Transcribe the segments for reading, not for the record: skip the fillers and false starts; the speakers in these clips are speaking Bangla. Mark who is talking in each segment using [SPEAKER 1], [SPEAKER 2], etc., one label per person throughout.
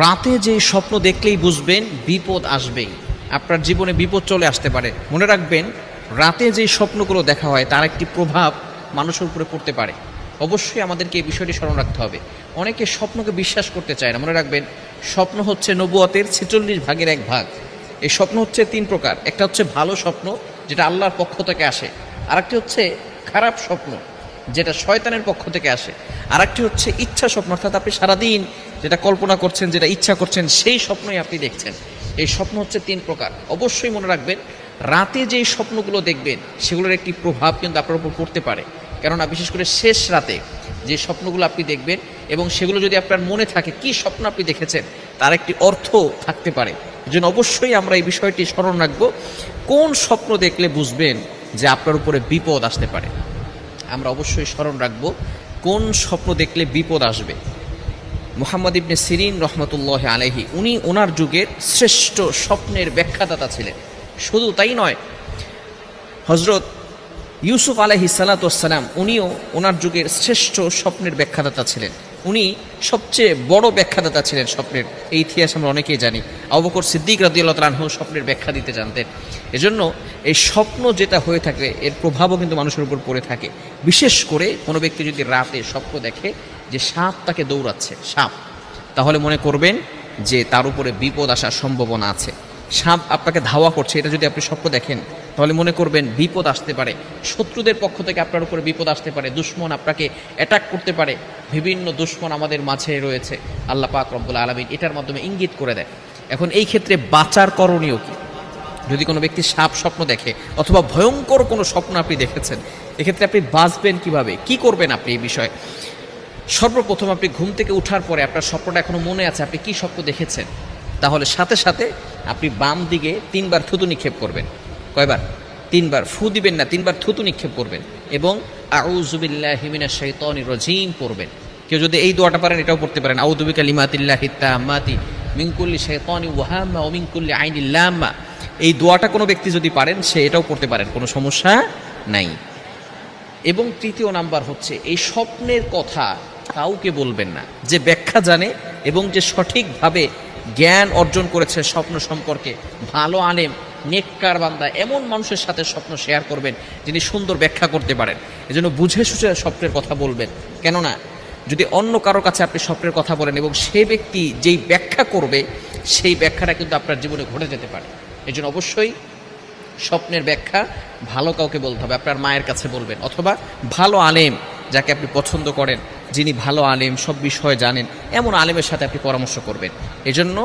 [SPEAKER 1] রাতে যে স্বপ্ন দেখলেই বুঝবেন বিপদ আসবেই, আপনার জীবনে বিপদ চলে আসতে পারে। মনে রাখবেন, রাতে যে স্বপ্নগুলো দেখা হয় তার একটি প্রভাব মানুষের উপরে পড়তে পারে। অবশ্যই আমাদেরকে এই বিষয়টি স্মরণ রাখতে হবে। অনেকে স্বপ্নকে বিশ্বাস করতে চায় না। মনে রাখবেন, স্বপ্ন হচ্ছে নবুয়তের 46 ভাগের 1 ভাগ। এই স্বপ্ন হচ্ছে 3 প্রকার। একটা হচ্ছে ভালো স্বপ্ন, যেটা আল্লাহর পক্ষ থেকে আসে। আরেকটি হচ্ছে খারাপ স্বপ্ন, যেটা শয়তানের পক্ষ থেকে আসে। আরেকটি হচ্ছে ইচ্ছা স্বপ্ন, অর্থাৎ আপনি সারাদিন যেটা কল্পনা করছেন, যেটা ইচ্ছা করছেন, সেই স্বপ্নই আপনি দেখছেন। এই স্বপ্ন হচ্ছে 3 প্রকার। অবশ্যই মনে রাখবেন, রাতে যেই স্বপ্নগুলো দেখবেন সেগুলোর একটি প্রভাব কিন্তু আপনার উপর পড়তে পারে। কেননা বিশেষ করে শেষ রাতে যে স্বপ্নগুলো আপনি দেখবেন এবং সেগুলো যদি আপনার মনে থাকে কি স্বপ্ন আপনি দেখেছেন, তার একটি অর্থ থাকতে পারে। এজন্য অবশ্যই আমরা এই বিষয়টি স্মরণ রাখব। কোন স্বপ্ন দেখলে বুঝবেন যে আপনার উপরে বিপদ আসতে পারে, আমরা অবশ্যই স্মরণ রাখব কোন স্বপ্ন দেখলে বিপদ আসবে। মুহাম্মদ ইবনে সিরিন রহমতুল্লাহ আলাইহি, উনি ওনার যুগের শ্রেষ্ঠ স্বপ্নের ব্যাখ্যাদাতা ছিলেন। শুধু তাই নয়, হজরত ইউসুফ আলাইহিস সালাতু ওয়াস সালাম, উনিও ওনার যুগের শ্রেষ্ঠ স্বপ্নের ব্যাখ্যাদাতা ছিলেন। উনি সবচেয়ে বড় ব্যাখ্যাদাতা ছিলেন স্বপ্নের। এই ইতিহাস আমরা অনেকেই জানি। আবু বকর সিদ্দিক রাদিয়াল্লাহু তাআলা আনহু স্বপ্নের ব্যাখ্যা দিতে জানতেন। এজন্য এই স্বপ্ন যেটা হয়ে থাকে এর প্রভাবও কিন্তু মানুষের উপর পড়ে থাকে। বিশেষ করে কোনো ব্যক্তি যদি রাতে স্বপ্ন দেখে যে সাপ তাকে দৌড়াচ্ছে, সাপ, তাহলে মনে করবেন যে তার উপরে বিপদ আসার সম্ভাবনা আছে। সাপ আপনাকে ধাওয়া করছে, এটা যদি আপনি স্বপ্ন দেখেন তাহলে মনে করবেন বিপদ আসতে পারে। শত্রুদের পক্ষ থেকে আপনার উপরে বিপদ আসতে পারে, দুশমন আপনাকে অ্যাটাক করতে পারে। বিভিন্ন দুশমন আমাদের মাঝে রয়েছে, আল্লাহ পাক রব্বুল আলামিন এটার মাধ্যমে ইঙ্গিত করে দেয়। এখন এই ক্ষেত্রে বাঁচার করণীয় কি? যদি কোনো ব্যক্তি সাপ স্বপ্ন দেখে অথবা ভয়ঙ্কর কোনো স্বপ্ন আপনি দেখেছেন, এক্ষেত্রে আপনি বাঁচবেন কিভাবে, কি করবেন আপনি এই বিষয়ে? সর্বপ্রথম আপনি ঘুম থেকে ওঠার পরে আপনার স্বপ্নটা এখনো মনে আছে, আপনি কি স্বপ্ন দেখেছেন, তাহলে সাথে সাথে আপনি বাম দিকে 3 বার থুতু নিক্ষেপ করবেন। কয়বার? 3 বার। ফু দিবেন না, 3 বার থুতু নিক্ষেপ করবেন এবং আউযু বিল্লাহি মিনাশ শাইতানির রাজিম পড়বেন। কেউ যদি এই দোয়াটা পারেন এটাও পড়তে পারেন, আউযু বিকালিমাতিল্লাহিত তাম্মাতি মিন কুল্লি শাইতানিন ওয়া হাম্মা ওয়া মিন কুল্লি আইনিল লাম্মা। এই দোয়াটা কোনো ব্যক্তি যদি পারেন সে এটাও পড়তে পারেন, কোনো সমস্যা নাই। এবং 3য় নাম্বার হচ্ছে, এই স্বপ্নের কথা কাউকে বলবেন না। যে ব্যাখ্যা জানে এবং যে সঠিকভাবে জ্ঞান অর্জন করেছে স্বপ্ন সম্পর্কে, ভালো আলেম, নেককার বান্দা, এমন মানুষের সাথে স্বপ্ন শেয়ার করবেন যিনি সুন্দর ব্যাখ্যা করতে পারেন। এজন্য বুঝে সুঝে স্বপ্নের কথা বলবেন। কেননা যদি অন্য কারো কাছে আপনি স্বপ্নের কথা বলেন এবং সেই ব্যক্তি যেই ব্যাখ্যা করবে সেই ব্যাখ্যাটা কিন্তু আপনার জীবনে ঘটে যেতে পারে। এজন্য অবশ্যই স্বপ্নের ব্যাখ্যা ভালো কাউকে বলতে হবে। আপনার মায়ের কাছে বলবেন, অথবা ভালো আলেম যাকে আপনি পছন্দ করেন, যিনি ভালো আলেম, সব বিষয়ে জানেন, এমন আলেমের সাথে আপনি পরামর্শ করবেন। এজন্য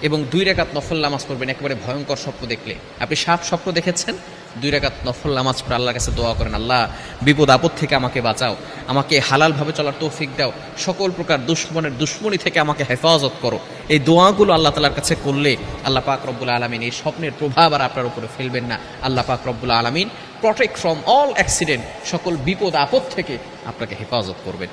[SPEAKER 1] এবং 2 রাকাত নফল নামাজ পড়বেন। একেবারে ভয়ঙ্কর স্বপ্ন দেখলে, আপনি সাপ স্বপ্ন দেখেছেন, 2 রাকাত নফল নামাজ পড়ে আল্লাহর কাছে দোয়া করেন, আল্লাহ বিপদ আপদ থেকে আমাকে বাঁচাও, আমাকে হালালভাবে চলার তৌফিক দাও, সকল প্রকার দুশমনের দুশমনি থেকে আমাকে হেফাজত করো। এই দোয়াগুলো আল্লাহ তাআলার কাছে করলে আল্লাহ পাক রব্বুল আলামিন এই স্বপ্নের প্রভাব আর আপনার উপরে ফেলবেন না। আল্লাহ পাক রব্বুল আলামিন প্রটেক্ট ফ্রম অল অ্যাক্সিডেন্ট, সকল বিপদ আপদ থেকে আপনাকে হেফাজত করবেন।